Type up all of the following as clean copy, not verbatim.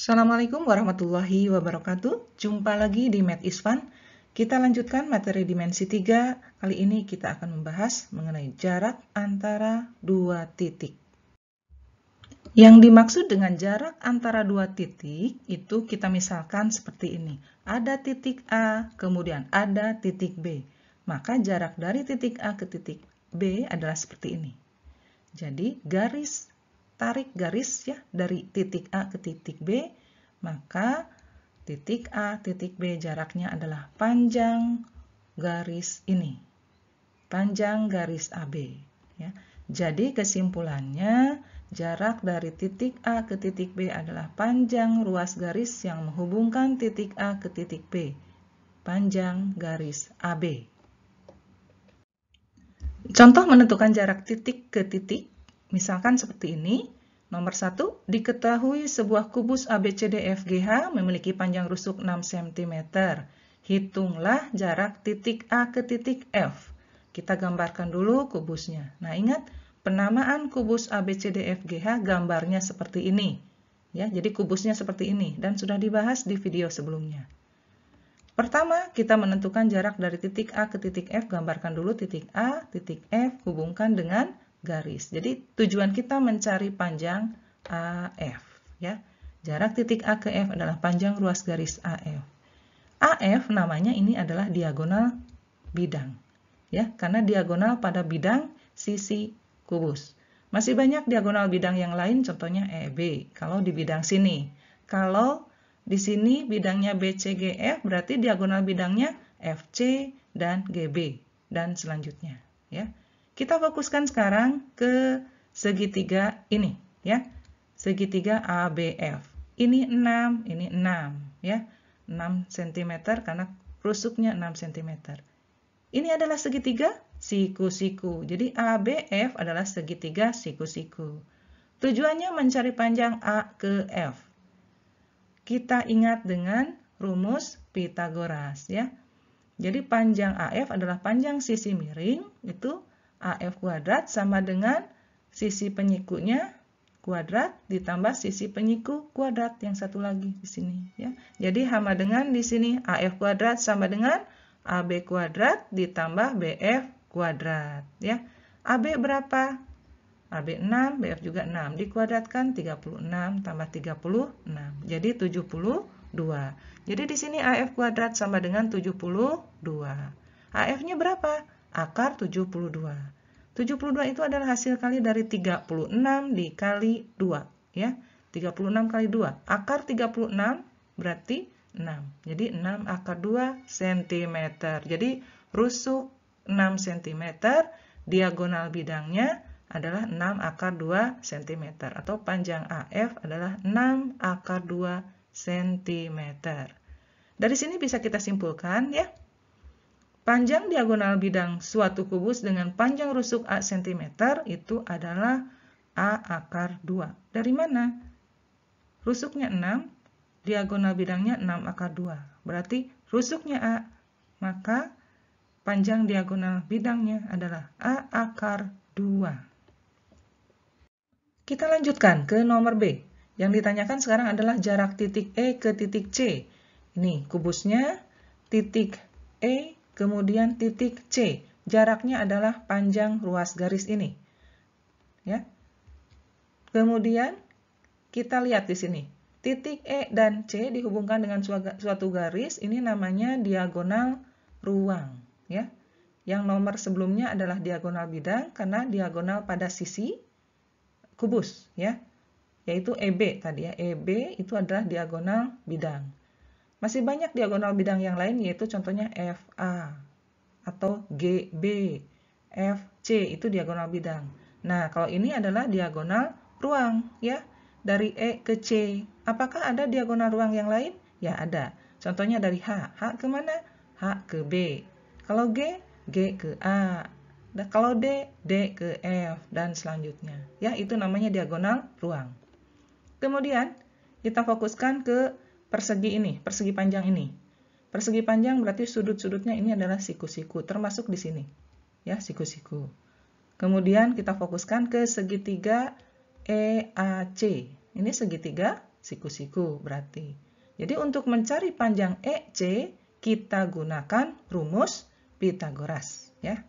Assalamualaikum warahmatullahi wabarakatuh. Jumpa lagi di Math is Fun. Kita lanjutkan materi dimensi 3. Kali ini kita akan membahas mengenai jarak antara dua titik. Yang dimaksud dengan jarak antara dua titik itu kita misalkan seperti ini. Ada titik A, kemudian ada titik B. Maka jarak dari titik A ke titik B adalah seperti ini. Jadi tarik garis ya dari titik A ke titik B, maka titik A, titik B jaraknya adalah panjang garis ini. Panjang garis AB. Ya. Jadi kesimpulannya, jarak dari titik A ke titik B adalah panjang ruas garis yang menghubungkan titik A ke titik B. Panjang garis AB. Contoh menentukan jarak titik ke titik. Misalkan seperti ini. Nomor 1, diketahui sebuah kubus ABCDFGH memiliki panjang rusuk 6 cm. Hitunglah jarak titik A ke titik F. Kita gambarkan dulu kubusnya. Nah, ingat, penamaan kubus ABCDFGH gambarnya seperti ini. Ya, jadi kubusnya seperti ini dan sudah dibahas di video sebelumnya. Pertama, kita menentukan jarak dari titik A ke titik F. Gambarkan dulu titik A, titik F, hubungkan dengan garis. Jadi tujuan kita mencari panjang AF ya. Jarak titik A ke F adalah panjang ruas garis AF. AF namanya ini adalah diagonal bidang ya, karena diagonal pada bidang sisi kubus. Masih banyak diagonal bidang yang lain, contohnya EB kalau di bidang sini. Kalau di sini bidangnya BCGF berarti diagonal bidangnya FC dan GB dan selanjutnya ya. Kita fokuskan sekarang ke segitiga ini ya. Segitiga ABF. Ini 6, ini 6 ya. 6 cm karena rusuknya 6 cm. Ini adalah segitiga siku-siku. Jadi ABF adalah segitiga siku-siku. Tujuannya mencari panjang A ke F. Kita ingat dengan rumus Pythagoras ya. Jadi panjang AF adalah panjang sisi miring itu AF kuadrat sama dengan sisi penyikunya kuadrat ditambah sisi penyiku kuadrat yang satu lagi di sini ya. Jadi sama dengan di sini AF kuadrat sama dengan AB kuadrat ditambah BF kuadrat ya. AB berapa? AB 6, BF juga 6. Dikuadratkan 36 tambah 36. Jadi 72. Jadi di sini AF kuadrat sama dengan 72. AF-nya berapa? Akar 72. 72 itu adalah hasil kali dari 36 dikali 2 ya. 36 kali 2. Akar 36 berarti 6. Jadi 6 akar 2 cm. Jadi rusuk 6 cm, diagonal bidangnya adalah 6 akar 2 cm atau panjang AF adalah 6 akar 2 cm. Dari sini bisa kita simpulkan ya. Panjang diagonal bidang suatu kubus dengan panjang rusuk A cm itu adalah A akar 2. Dari mana? Rusuknya 6, diagonal bidangnya 6 akar 2. Berarti rusuknya A, maka panjang diagonal bidangnya adalah A akar 2. Kita lanjutkan ke nomor B. Yang ditanyakan sekarang adalah jarak titik E ke titik C. Ini kubusnya, titik E, kemudian titik C. Jaraknya adalah panjang ruas garis ini. Ya. Kemudian kita lihat di sini. Titik E dan C dihubungkan dengan suatu garis. Ini namanya diagonal ruang. Ya. Yang nomor sebelumnya adalah diagonal bidang karena diagonal pada sisi kubus. Ya. Yaitu EB tadi ya. EB itu adalah diagonal bidang. Masih banyak diagonal bidang yang lain yaitu contohnya FA atau GB, FC itu diagonal bidang. Nah, kalau ini adalah diagonal ruang ya, dari E ke C. Apakah ada diagonal ruang yang lain? Ya, ada. Contohnya dari H. H ke mana? H ke B. Kalau G, G ke A. Dan kalau D, D ke F dan selanjutnya. Ya, itu namanya diagonal ruang. Kemudian kita fokuskan ke persegi ini, persegi panjang ini. Persegi panjang berarti sudut-sudutnya ini adalah siku-siku, termasuk di sini. Ya, siku-siku. Kemudian kita fokuskan ke segitiga EAC. Ini segitiga siku-siku berarti. Jadi untuk mencari panjang EC, kita gunakan rumus Pythagoras, ya.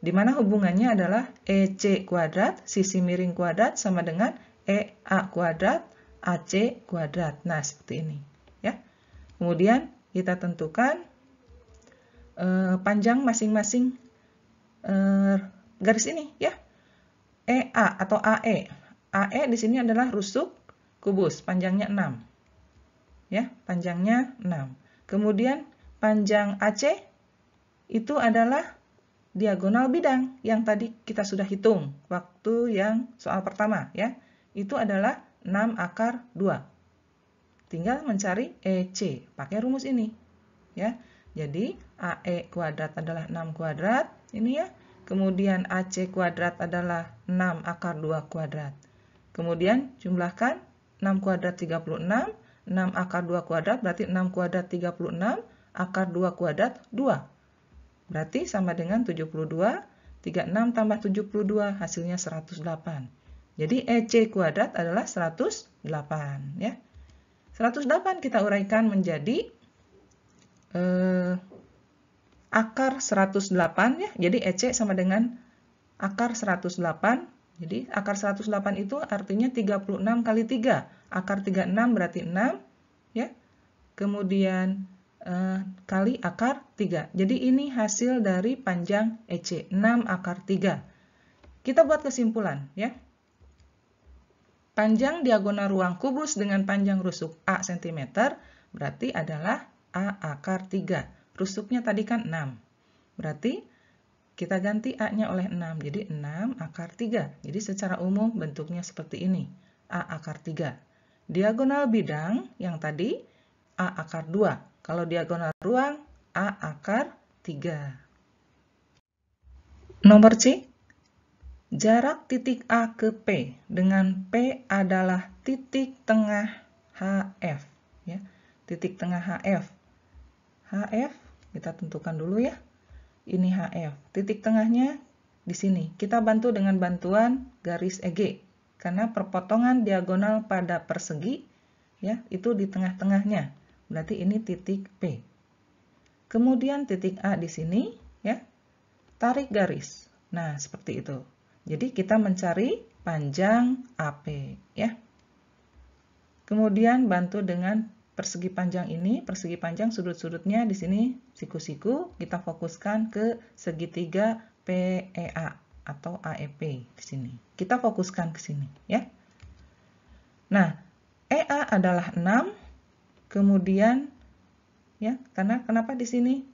Di mana hubungannya adalah EC kuadrat, sisi miring kuadrat, sama dengan EA kuadrat, AC kuadrat. Nah, seperti ini, ya. Kemudian kita tentukan panjang masing-masing garis ini, ya. EA atau AE. AE di sini adalah rusuk kubus, panjangnya 6. Ya, panjangnya 6. Kemudian panjang AC itu adalah diagonal bidang yang tadi kita sudah hitung waktu yang soal pertama, ya. Itu adalah 6 akar 2. Tinggal mencari EC pakai rumus ini, ya. Jadi AE kuadrat adalah 6 kuadrat, ini ya. Kemudian AC kuadrat adalah 6 akar 2 kuadrat. Kemudian jumlahkan 6 kuadrat 36, 6 akar 2 kuadrat berarti 6 kuadrat 36, akar 2 kuadrat 2. Berarti sama dengan 72, 36 tambah 72 hasilnya 108. Jadi EC kuadrat adalah 108, ya. 108 kita uraikan menjadi akar 108, ya. Jadi EC sama dengan akar 108. Jadi akar 108 itu artinya 36 kali 3. Akar 36 berarti 6, ya. Kemudian kali akar 3. Jadi ini hasil dari panjang EC, 6 akar 3. Kita buat kesimpulan, ya. Panjang diagonal ruang kubus dengan panjang rusuk A cm berarti adalah A akar 3. Rusuknya tadi kan 6. Berarti kita ganti A-nya oleh 6. Jadi 6 akar 3. Jadi secara umum bentuknya seperti ini. A akar 3. Diagonal bidang yang tadi A akar 2. Kalau diagonal ruang A akar 3. Nomor C. Jarak titik A ke P dengan P adalah titik tengah HF, ya. Titik tengah HF. HF kita tentukan dulu, ya. Ini HF. Titik tengahnya di sini. Kita bantu dengan bantuan garis EG karena perpotongan diagonal pada persegi, ya, itu di tengah-tengahnya. Berarti ini titik P. Kemudian titik A di sini, ya. Tarik garis. Nah, seperti itu. Jadi kita mencari panjang AP, ya. Kemudian bantu dengan persegi panjang ini, persegi panjang sudut-sudutnya di sini siku-siku, kita fokuskan ke segitiga PEA atau AEP di sini. Kita fokuskan ke sini, ya. Nah, EA adalah 6, kemudian, ya, karena kenapa di sini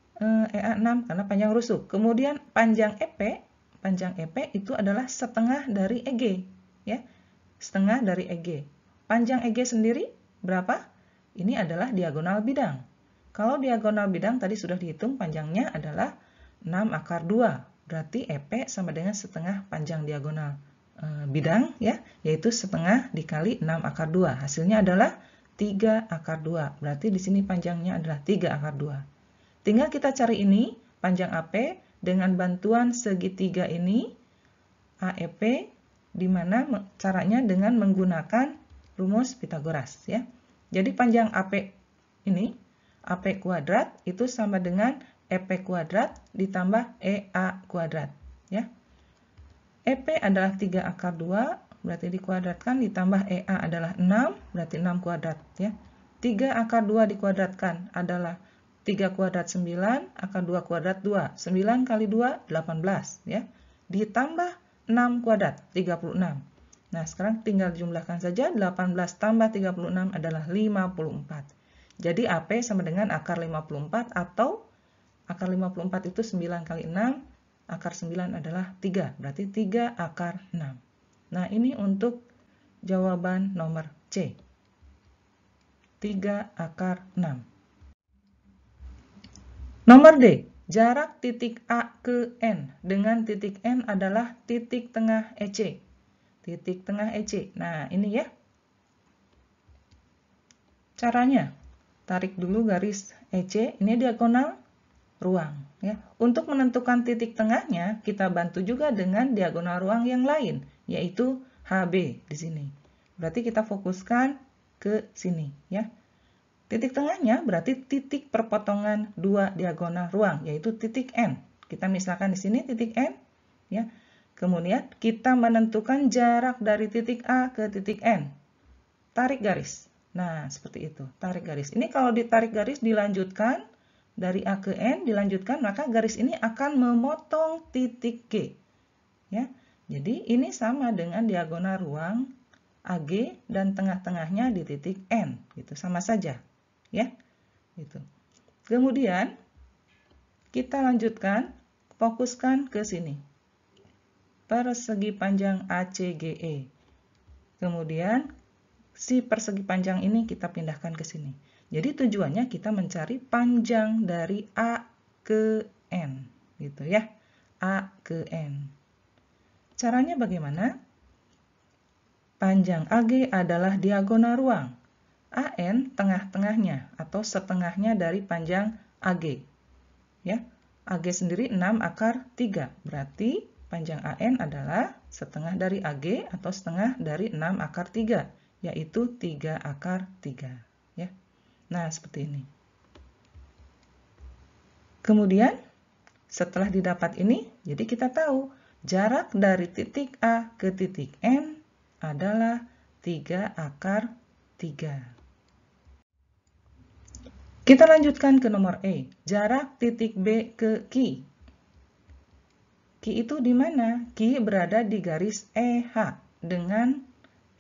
EA 6? Karena panjang rusuk. Kemudian panjang EP itu adalah setengah dari EG, ya. Setengah dari EG. Panjang EG sendiri berapa? Ini adalah diagonal bidang. Kalau diagonal bidang tadi sudah dihitung panjangnya adalah 6 akar 2. Berarti EP sama dengan setengah panjang diagonal bidang, ya, yaitu setengah dikali 6 akar 2. Hasilnya adalah 3 akar 2. Berarti di sini panjangnya adalah 3 akar 2. Tinggal kita cari ini, panjang AP, dengan bantuan segitiga ini, AEP, di mana caranya dengan menggunakan rumus Pythagoras, ya. Jadi panjang AP ini, AP kuadrat, itu sama dengan EP kuadrat ditambah EA kuadrat, ya. EP adalah 3 akar 2, berarti dikuadratkan, ditambah EA adalah 6, berarti 6 kuadrat, ya. 3 akar 2 dikuadratkan adalah 3 kuadrat 9, akar 2 kuadrat 2. 9 kali 2, 18. Ya. Ditambah 6 kuadrat, 36. Nah, sekarang tinggal jumlahkan saja. 18 tambah 36 adalah 54. Jadi AP sama dengan akar 54 atau akar 54 itu 9 kali 6. Akar 9 adalah 3. Berarti 3 akar 6. Nah, ini untuk jawaban nomor C. 3 akar 6. Nomor D, jarak titik A ke N dengan titik N adalah titik tengah EC. Titik tengah EC. Nah, ini ya. Caranya, tarik dulu garis EC, ini diagonal ruang. Ya. Untuk menentukan titik tengahnya, kita bantu juga dengan diagonal ruang yang lain, yaitu HB di sini. Berarti kita fokuskan ke sini, ya. Titik tengahnya berarti titik perpotongan dua diagonal ruang, yaitu titik N. Kita misalkan di sini titik N, ya. Kemudian kita menentukan jarak dari titik A ke titik N. Tarik garis. Nah, seperti itu. Tarik garis. Ini kalau ditarik garis dilanjutkan dari A ke N, dilanjutkan, maka garis ini akan memotong titik G. Ya. Jadi ini sama dengan diagonal ruang AG dan tengah-tengahnya di titik N. Gitu. Sama saja. Ya. Gitu. Kemudian kita lanjutkan, fokuskan ke sini. Persegi panjang ACGE. Kemudian si persegi panjang ini kita pindahkan ke sini. Jadi tujuannya kita mencari panjang dari A ke N, gitu ya. A ke N. Caranya bagaimana? Panjang AG adalah diagonal ruang. AN tengah-tengahnya atau setengahnya dari panjang AG. Ya. AG sendiri 6 akar 3. Berarti panjang AN adalah setengah dari AG atau setengah dari 6 akar 3, yaitu 3 akar 3. Ya. Nah, seperti ini. Kemudian, setelah didapat ini, jadi kita tahu jarak dari titik A ke titik N adalah 3 akar 3. Kita lanjutkan ke nomor E, jarak titik B ke Q. Q itu di mana? Q berada di garis EH dengan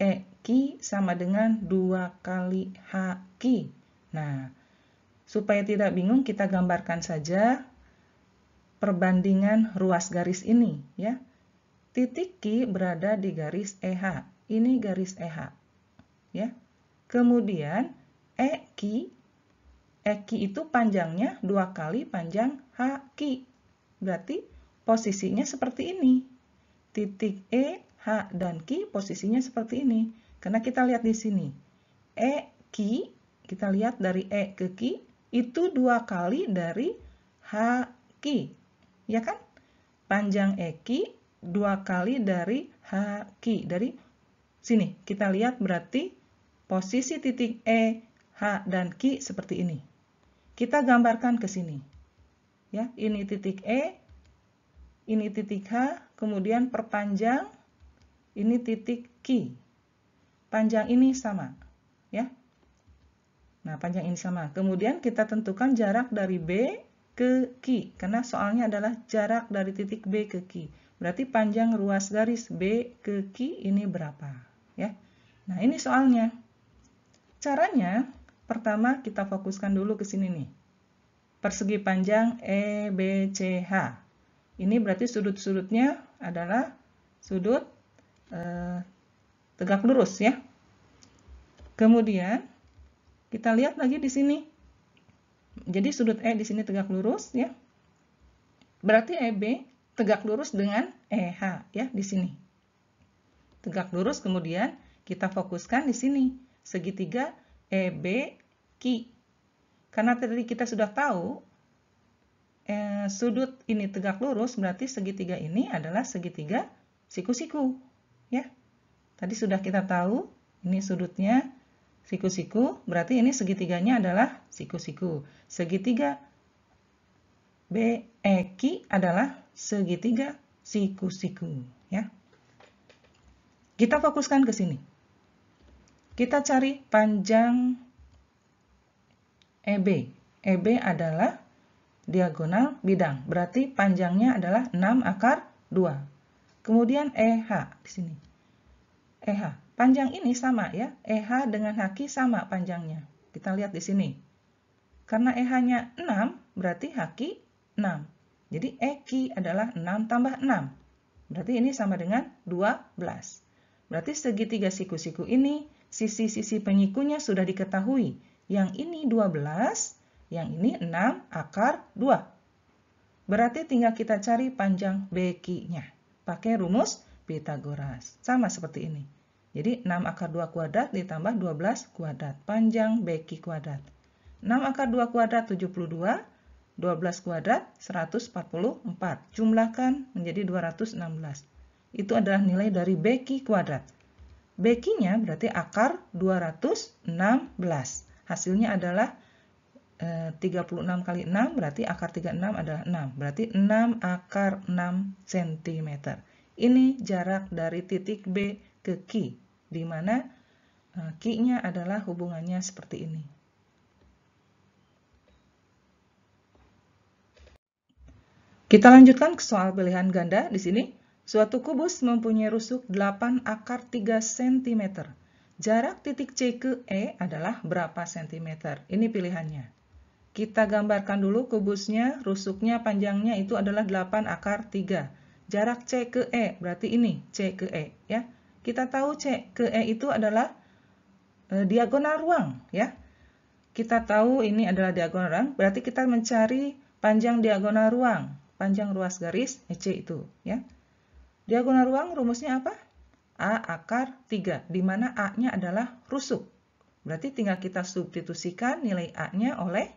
EQ sama dengan 2 kali HQ. Nah, supaya tidak bingung kita gambarkan saja perbandingan ruas garis ini, ya. Titik Q berada di garis EH. Ini garis EH, ya. Kemudian EQ itu panjangnya 2 kali panjang HQ. Berarti posisinya seperti ini. Titik E, H, dan Q posisinya seperti ini. Karena kita lihat di sini. EQ, kita lihat dari E ke Q, itu 2 kali dari HQ. Ya kan? Panjang EQ 2 kali dari HQ. Dari sini, kita lihat berarti posisi titik E, H, dan Q seperti ini. Kita gambarkan ke sini. Ya, ini titik E, ini titik H, kemudian perpanjang, ini titik Q. Panjang ini sama, ya. Nah, panjang ini sama. Kemudian kita tentukan jarak dari B ke Q, karena soalnya adalah jarak dari titik B ke Q. Berarti panjang ruas garis B ke Q ini berapa, ya. Nah, ini soalnya. Caranya, pertama kita fokuskan dulu ke sini nih. Persegi panjang EBCH. Ini berarti sudut-sudutnya adalah sudut tegak lurus, ya. Kemudian kita lihat lagi di sini. Jadi sudut E di sini tegak lurus, ya. Berarti EB tegak lurus dengan EH, ya, di sini. Tegak lurus, kemudian kita fokuskan di sini segitiga EBQ. Karena tadi kita sudah tahu sudut ini tegak lurus, berarti segitiga ini adalah segitiga siku-siku, ya. Tadi sudah kita tahu ini sudutnya siku-siku, berarti ini segitiganya adalah siku-siku. Segitiga BEQ adalah segitiga siku-siku, ya. Kita fokuskan ke sini. Kita cari panjang EB. EB adalah diagonal bidang. Berarti panjangnya adalah 6 akar 2. Kemudian EH di sini. EH. Panjang ini sama, ya. EH dengan HQ sama panjangnya. Kita lihat di sini. Karena EH-nya 6, berarti HQ 6. Jadi EQ adalah 6 tambah 6. Berarti ini sama dengan 12. Berarti segitiga siku-siku ini, sisi-sisi penyikunya sudah diketahui. Yang ini 12, yang ini 6 akar 2. Berarti tinggal kita cari panjang BQ-nya. Pakai rumus Pythagoras. Sama seperti ini. Jadi 6 akar 2 kuadrat ditambah 12 kuadrat. Panjang BQ kuadrat. 6 akar 2 kuadrat 72. 12 kuadrat 144. Jumlahkan menjadi 216. Itu adalah nilai dari BQ kuadrat. Bq-nya berarti akar 216. Hasilnya adalah 36 kali 6 berarti akar 36 adalah 6. Berarti 6 akar 6 cm. Ini jarak dari titik B ke Q, di mana Q-nya adalah hubungannya seperti ini. Kita lanjutkan ke soal pilihan ganda di sini. Suatu kubus mempunyai rusuk 8 akar 3 cm. Jarak titik C ke E adalah berapa cm? Ini pilihannya. Kita gambarkan dulu kubusnya, rusuknya, panjangnya itu adalah 8 akar 3. Jarak C ke E, berarti ini C ke E. Ya. Kita tahu C ke E itu adalah diagonal ruang. Ya. Kita tahu ini adalah diagonal ruang, berarti kita mencari panjang diagonal ruang. Panjang ruas garis EC itu. Ya. Diagonal ruang rumusnya apa? A akar 3, di mana A-nya adalah rusuk. Berarti tinggal kita substitusikan nilai A-nya oleh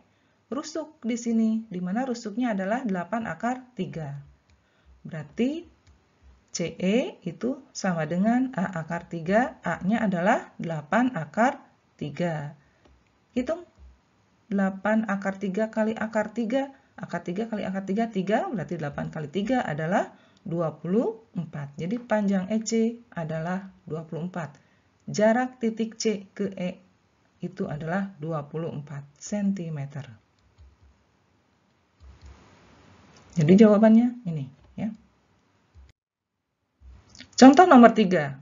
rusuk di sini, di mana rusuknya adalah 8 akar 3. Berarti CE itu sama dengan A akar 3, A-nya adalah 8 akar 3. Hitung 8 akar 3 kali akar 3, akar 3 kali akar 3, 3, berarti 8 kali 3 adalah 24. Jadi panjang EC adalah 24. Jarak titik C ke E itu adalah 24 cm. Jadi jawabannya ini, ya. Contoh nomor 3.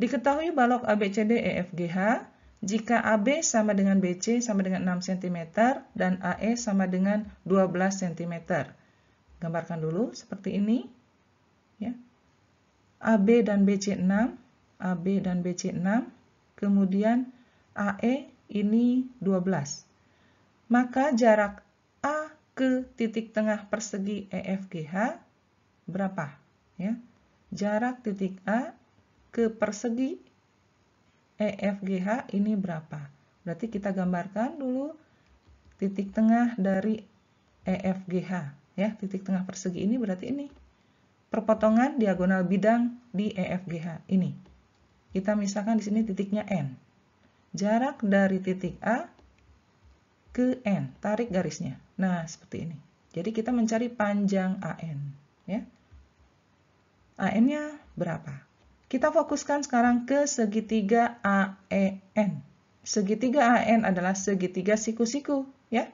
Diketahui balok ABCD EFGH jika AB sama dengan BC sama dengan 6 cm dan AE sama dengan 12 cm. Gambarkan dulu seperti ini. Ya. AB dan BC 6, AB dan BC 6, kemudian AE ini 12. Maka jarak A ke titik tengah persegi EFGH berapa? Ya. Jarak titik A ke persegi EFGH ini berapa? Berarti kita gambarkan dulu titik tengah dari EFGH. Ya, titik tengah persegi ini berarti ini. Perpotongan diagonal bidang di EFGH ini. Kita misalkan di sini titiknya N. Jarak dari titik A ke N, tarik garisnya. Nah, seperti ini. Jadi kita mencari panjang AN, ya. AN-nya berapa? Kita fokuskan sekarang ke segitiga AEN. Segitiga AN adalah segitiga siku-siku, ya.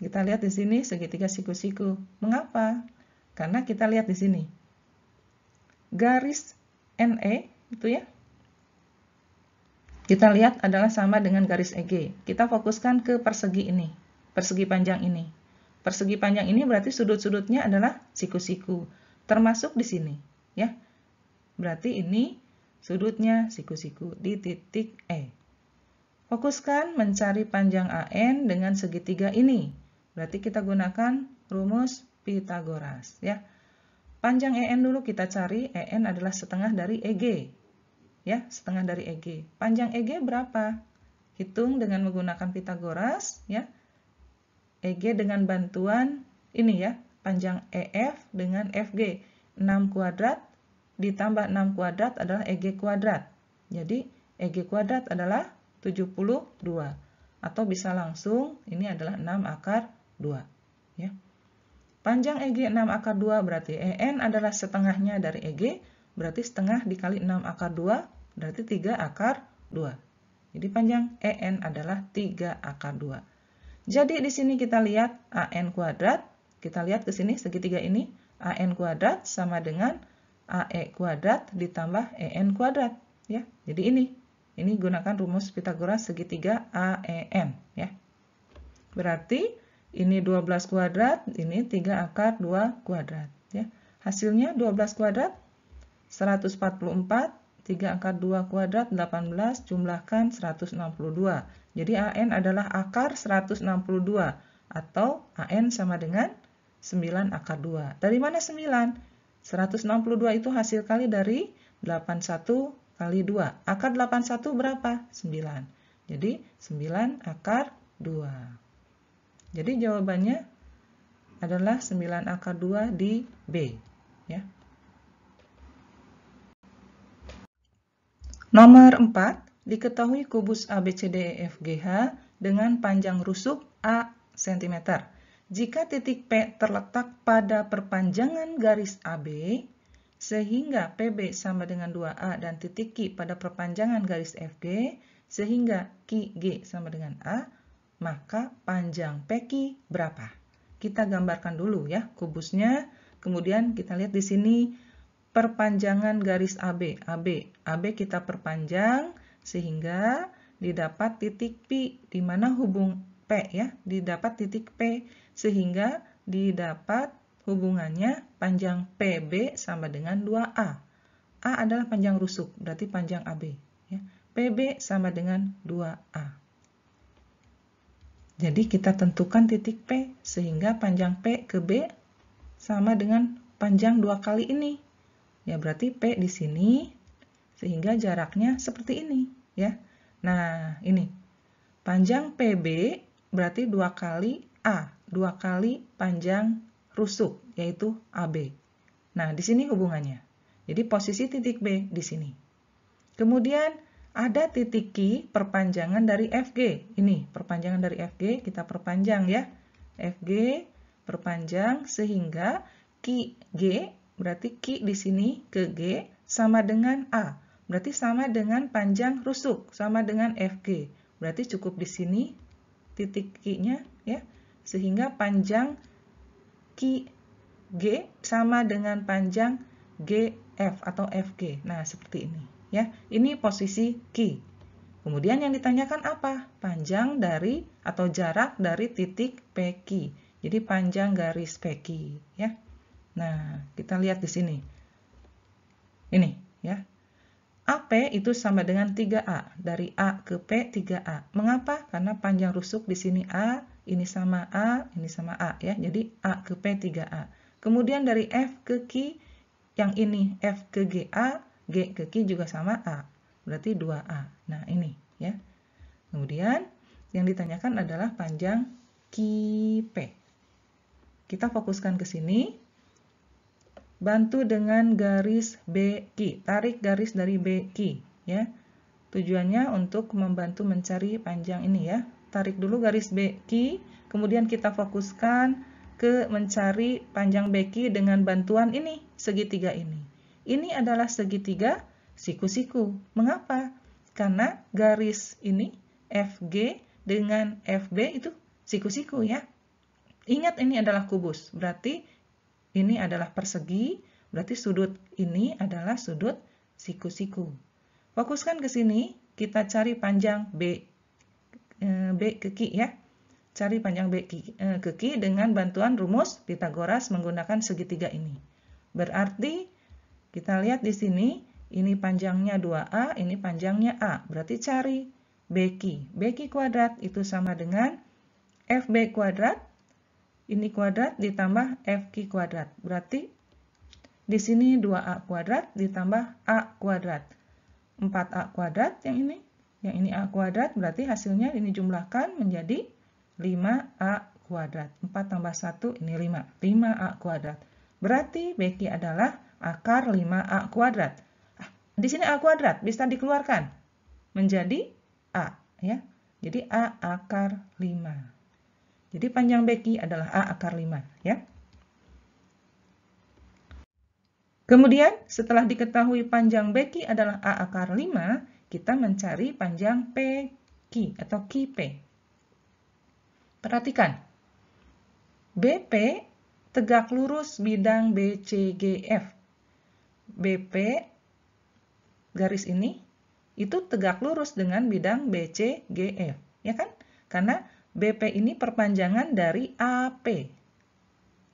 Kita lihat di sini segitiga siku-siku. Mengapa? Karena kita lihat di sini. Garis NE itu ya. Kita lihat adalah sama dengan garis EG. Kita fokuskan ke persegi ini, persegi panjang ini. Persegi panjang ini berarti sudut-sudutnya adalah siku-siku, termasuk di sini, ya. Berarti ini sudutnya siku-siku di titik E. Fokuskan mencari panjang AN dengan segitiga ini. Berarti kita gunakan rumus Pitagoras, ya. Panjang EN dulu kita cari, EN adalah setengah dari EG. Ya, setengah dari EG. Panjang EG berapa? Hitung dengan menggunakan Pitagoras, ya. EG dengan bantuan ini ya, panjang EF dengan FG. 6 kuadrat ditambah 6 kuadrat adalah EG kuadrat. Jadi EG kuadrat adalah 72. Atau bisa langsung ini adalah 6 akar 2, ya. Panjang EG 6 akar 2 berarti EN adalah setengahnya dari EG, berarti setengah dikali 6 akar 2 berarti 3 akar 2. Jadi panjang EN adalah 3 akar 2. Jadi di sini kita lihat AN kuadrat, kita lihat ke sini segitiga ini, AN kuadrat sama dengan AE kuadrat ditambah EN kuadrat, ya. Jadi ini gunakan rumus Pitagoras segitiga AEN, ya. Berarti ini 12 kuadrat, ini 3 akar 2 kuadrat. Ya. Hasilnya 12 kuadrat, 144, 3 akar 2 kuadrat, 18, jumlahkan 162. Jadi AN adalah akar 162, atau AN sama dengan 9 akar 2. Dari mana 9? 162 itu hasil kali dari 81 kali 2. Akar 81 berapa? 9. Jadi 9 akar 2. Jadi jawabannya adalah 9 akar 2 di B. Ya. Nomor 4, diketahui kubus ABCDEFGH dengan panjang rusuk A cm. Jika titik P terletak pada perpanjangan garis AB, sehingga PB sama dengan 2A dan titik Q pada perpanjangan garis FG, sehingga QG sama dengan A, maka panjang PQ berapa? Kita gambarkan dulu ya kubusnya, kemudian kita lihat di sini perpanjangan garis AB. AB kita perpanjang sehingga didapat titik P, di mana hubung P ya, didapat titik P sehingga didapat hubungannya panjang PB sama dengan 2A. A adalah panjang rusuk, berarti panjang AB ya. PB sama dengan 2A. Jadi kita tentukan titik P sehingga panjang P ke B sama dengan panjang 2 kali ini. Ya, berarti P di sini sehingga jaraknya seperti ini ya. Nah, ini panjang PB berarti 2 kali A, 2 kali panjang rusuk yaitu AB. Nah, di sini hubungannya. Jadi posisi titik B di sini. Kemudian ada titik Q perpanjangan dari FG. Ini perpanjangan dari FG kita perpanjang ya. FG perpanjang sehingga QG berarti Q di sini ke G sama dengan A. Berarti sama dengan panjang rusuk, sama dengan FG. Berarti cukup di sini titik Q-nya ya. Sehingga panjang QG sama dengan panjang GF atau FG. Nah, seperti ini ya. Ini posisi Q. Kemudian yang ditanyakan apa? Panjang dari atau jarak dari titik PQ. Jadi panjang garis PQ ya. Nah, kita lihat di sini. Ini ya. AP itu sama dengan 3A. Dari A ke P 3A. Mengapa? Karena panjang rusuk di sini A, ini sama A, ini sama A ya. Jadi A ke P 3A. Kemudian dari F ke Q, yang ini F ke GA, G ke Q juga sama A. Berarti 2A. Nah, ini ya. Kemudian yang ditanyakan adalah panjang QP. Kita fokuskan ke sini. Bantu dengan garis BQ, tarik garis dari BQ ya. Tujuannya untuk membantu mencari panjang ini ya. Tarik dulu garis BQ, kemudian kita fokuskan ke mencari panjang BQ dengan bantuan ini, segitiga ini. Ini adalah segitiga siku-siku. Mengapa? Karena garis ini FG dengan FB itu siku-siku ya. Ingat ini adalah kubus, berarti ini adalah persegi, berarti sudut ini adalah sudut siku-siku. Fokuskan ke sini, kita cari panjang B ke Q ya. Cari panjang B ke Q dengan bantuan rumus Pythagoras menggunakan segitiga ini. Berarti kita lihat di sini, ini panjangnya 2A, ini panjangnya A. Berarti cari BQ. BQ kuadrat itu sama dengan FB kuadrat. Ini kuadrat ditambah FQ kuadrat. Berarti di sini 2A kuadrat ditambah A kuadrat. 4A kuadrat yang ini. Yang ini A kuadrat berarti hasilnya ini jumlahkan menjadi 5A kuadrat. 4 tambah 1 ini 5. 5A kuadrat. Berarti BQ adalah akar 5A kuadrat. Di sini A kuadrat bisa dikeluarkan menjadi A ya. Jadi A akar 5. Jadi panjang BQ adalah A akar 5 ya. Kemudian setelah diketahui panjang BQ adalah A akar 5, kita mencari panjang PQ atau QP. Perhatikan. BP tegak lurus bidang BCGF. BP garis ini itu tegak lurus dengan bidang BCGF, ya kan? Karena BP ini perpanjangan dari AP,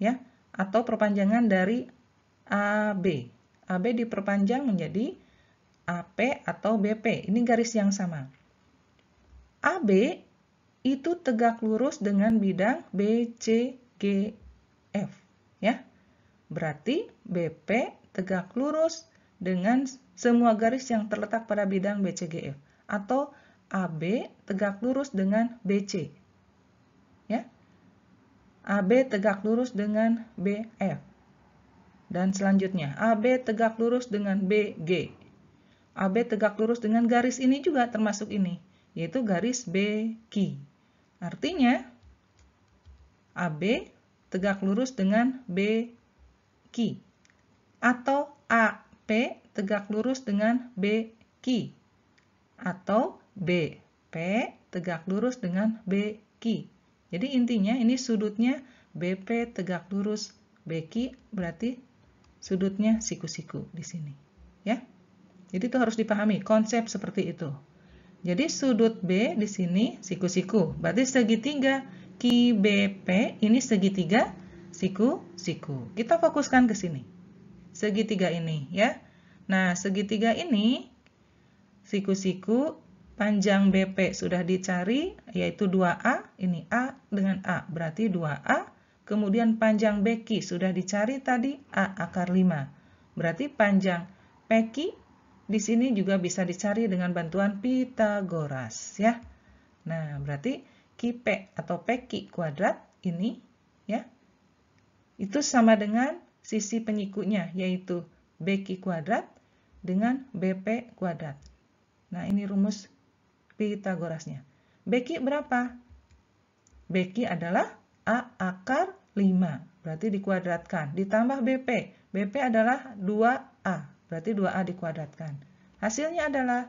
ya, atau perpanjangan dari AB. AB diperpanjang menjadi AP atau BP. Ini garis yang sama. AB itu tegak lurus dengan bidang BCGF, ya. Berarti BP tegak lurus dengan semua garis yang terletak pada bidang BCGF, atau AB tegak lurus dengan BC. Ya. AB tegak lurus dengan BF. Dan selanjutnya AB tegak lurus dengan BG. AB tegak lurus dengan garis ini juga termasuk ini, yaitu garis BQ. Artinya, AB tegak lurus dengan BQ. Atau AP tegak lurus dengan BQ. Atau BP tegak lurus dengan BQ. Jadi intinya ini sudutnya BP tegak lurus BQ, berarti sudutnya siku-siku di sini. Ya. Jadi itu harus dipahami konsep seperti itu. Jadi sudut B di sini siku-siku, berarti segitiga QBP ini segitiga siku-siku. Kita fokuskan ke sini. Segitiga ini ya. Nah, segitiga ini siku-siku panjang BP sudah dicari, yaitu 2A, ini A dengan A, berarti 2A. Kemudian panjang BQ sudah dicari tadi, A akar 5. Berarti panjang PQ di sini juga bisa dicari dengan bantuan Pythagoras, ya. Nah, berarti QP atau PQ kuadrat ini, ya, itu sama dengan sisi penyikunya, yaitu BQ kuadrat dengan BP kuadrat. Nah, ini rumus Pythagorasnya. BQ berapa? BQ adalah A akar 5, berarti dikuadratkan. Ditambah BP. BP adalah 2A, berarti 2A dikuadratkan. Hasilnya adalah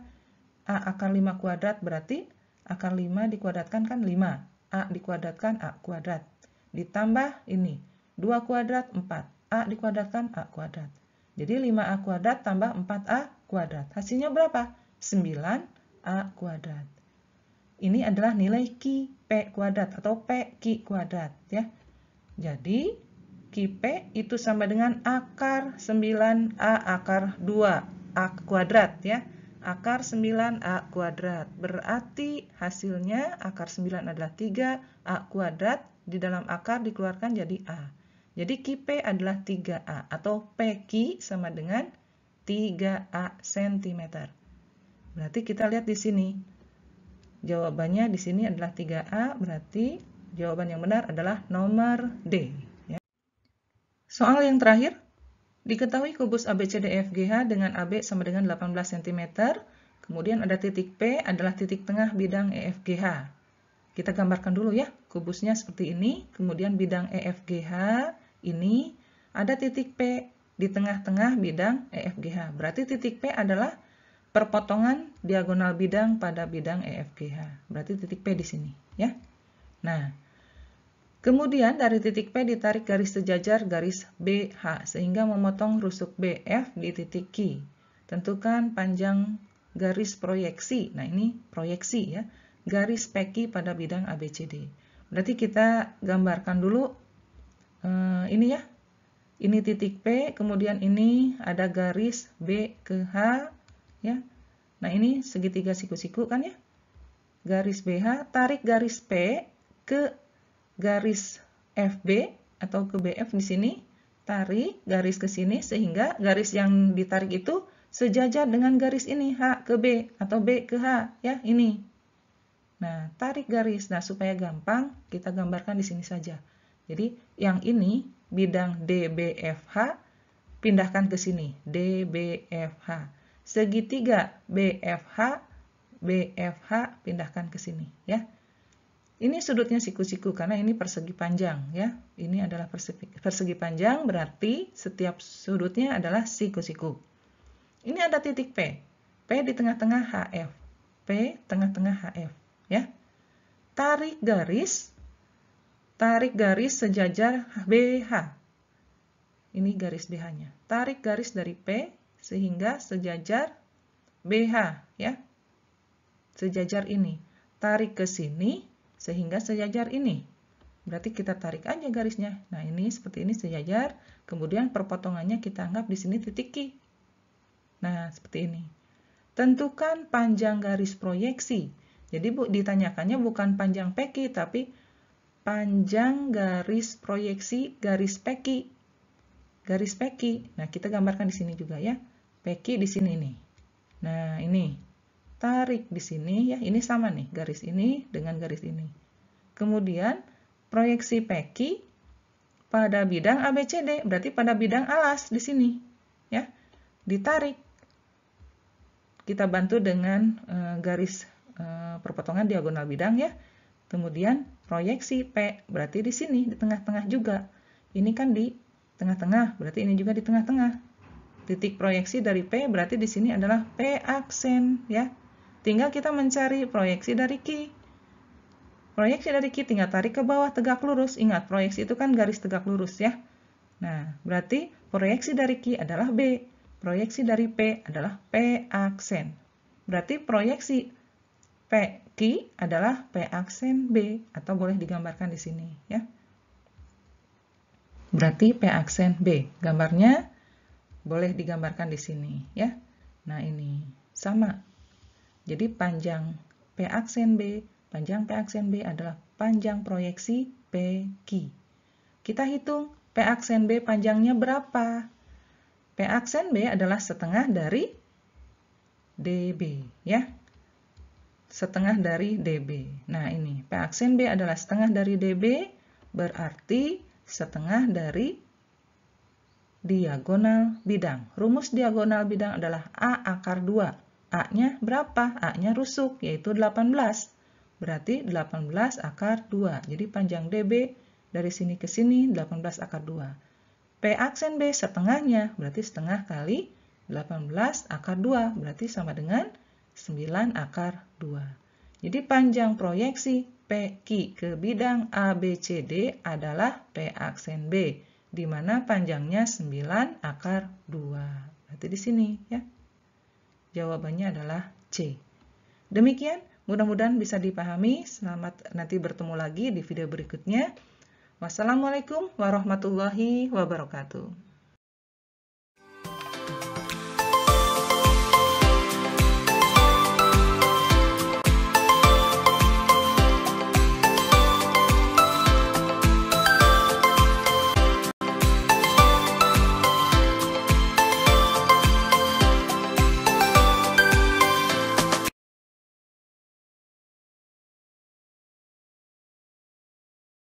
A akar 5 kuadrat, berarti akar 5 dikuadratkan kan 5. A dikuadratkan A kuadrat. Ditambah ini, 2 kuadrat 4. A dikuadratkan A kuadrat. Jadi 5A kuadrat tambah 4A kuadrat. Hasilnya berapa? 9A kuadrat. Ini adalah nilai QP kuadrat atau PQ kuadrat, ya. Jadi QP itu sama dengan akar 9A akar 2A kuadrat, ya. Akar 9A kuadrat. Berarti hasilnya akar 9 adalah 3A kuadrat. Di dalam akar dikeluarkan jadi A. Jadi QP adalah 3A atau PQ sama dengan 3A cm. Berarti kita lihat di sini. Jawabannya di sini adalah 3A, berarti jawaban yang benar adalah nomor D. Ya. Soal yang terakhir, diketahui kubus ABCDEFGH dengan AB sama dengan 18 cm, kemudian ada titik P adalah titik tengah bidang EFGH. Kita gambarkan dulu ya, kubusnya seperti ini, kemudian bidang EFGH ini ada titik P di tengah-tengah bidang EFGH. Berarti titik P adalah perpotongan diagonal bidang pada bidang EFGH. Berarti titik P di sini, ya. Nah, kemudian dari titik P ditarik garis sejajar garis BH sehingga memotong rusuk BF di titik Q. Tentukan panjang garis proyeksi. Nah, ini proyeksi ya. Garis PQ pada bidang ABCD. Berarti kita gambarkan dulu ini ya. Ini titik P, kemudian ini ada garis B ke H. Ya. Nah, ini segitiga siku-siku kan ya. Garis BH, tarik garis P ke garis FB atau ke BF di sini. Tarik garis ke sini sehingga garis yang ditarik itu sejajar dengan garis ini H ke B atau B ke H ya, ini. Nah, tarik garis. Nah, supaya gampang kita gambarkan di sini saja. Jadi, yang ini bidang DBFH pindahkan ke sini, DBFH. Segitiga BFH, BFH pindahkan ke sini ya. Ini sudutnya siku-siku karena ini persegi panjang ya. Ini adalah persegi panjang, berarti setiap sudutnya adalah siku-siku. Ini ada titik P. P di tengah-tengah HF. P tengah-tengah HF ya. Tarik garis sejajar BH. Ini garis BH-nya. Tarik garis dari P sehingga sejajar BH ya. Sejajar ini. Tarik ke sini sehingga sejajar ini. Berarti kita tarik aja garisnya. Nah, ini seperti ini sejajar, kemudian perpotongannya kita anggap di sini titik Q. Nah, seperti ini. Tentukan panjang garis proyeksi. Jadi ditanyakannya bukan panjang PQ tapi panjang garis proyeksi garis PQ. Garis PQ. Nah, kita gambarkan di sini juga ya. PQ di sini nih. Nah, ini. Tarik di sini ya. Ini sama nih, garis ini dengan garis ini. Kemudian proyeksi PQ pada bidang ABCD, berarti pada bidang alas di sini ya. Ditarik. kita bantu dengan garis perpotongan diagonal bidang ya. Kemudian proyeksi P, berarti di sini, di tengah-tengah juga. Ini kan di tengah-tengah, berarti ini juga di tengah-tengah. Titik proyeksi dari P, berarti di sini adalah P aksen ya. Tinggal kita mencari proyeksi dari Q. Proyeksi dari Q tinggal tarik ke bawah tegak lurus. Ingat, proyeksi itu kan garis tegak lurus ya. Nah, berarti proyeksi dari Q adalah B. Proyeksi dari P adalah P aksen. Berarti proyeksi Q adalah P aksen B, atau boleh digambarkan di sini ya. Berarti P aksen B. Gambarnya boleh digambarkan di sini ya. Nah, ini sama. Jadi panjang P aksen B, panjang P aksen B adalah panjang proyeksi PQ. Kita hitung P aksen B panjangnya berapa? P aksen B adalah setengah dari DB ya. Setengah dari DB. Nah, ini P aksen B adalah setengah dari DB, berarti setengah dari diagonal bidang. Rumus diagonal bidang adalah A akar 2. A-nya berapa? A-nya rusuk, yaitu 18. Berarti 18 akar 2. Jadi panjang DB dari sini ke sini 18 akar 2. P aksen B setengahnya, berarti setengah kali 18 akar 2, berarti sama dengan 9 akar 2. Jadi panjang proyeksi PQ ke bidang ABCD adalah P aksen B, di mana panjangnya 9 akar 2. Berarti di sini ya. Jawabannya adalah C. Demikian, mudah-mudahan bisa dipahami. Selamat nanti bertemu lagi di video berikutnya. Wassalamualaikum warahmatullahi wabarakatuh.